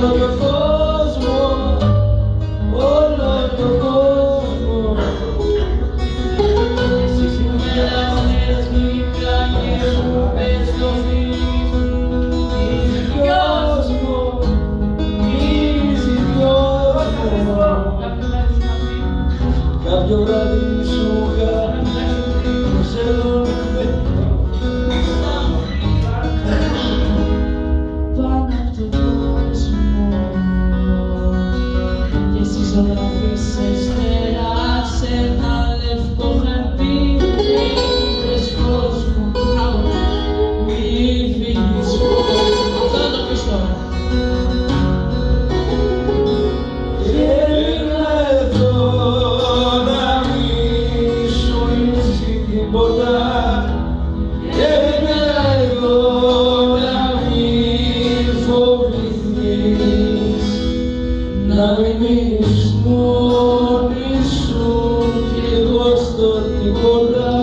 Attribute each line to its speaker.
Speaker 1: όλο τον κόσμο, όλο τον κόσμο. Εσείς οι μελώνες μικρά και μου πες το φίλο, μυρίζει δυος μου, μυρίζει δυος μου. Κάποιο βράδυ σου είχα να μην μείνεις μόνη σου κι εγώ στο τίποτα.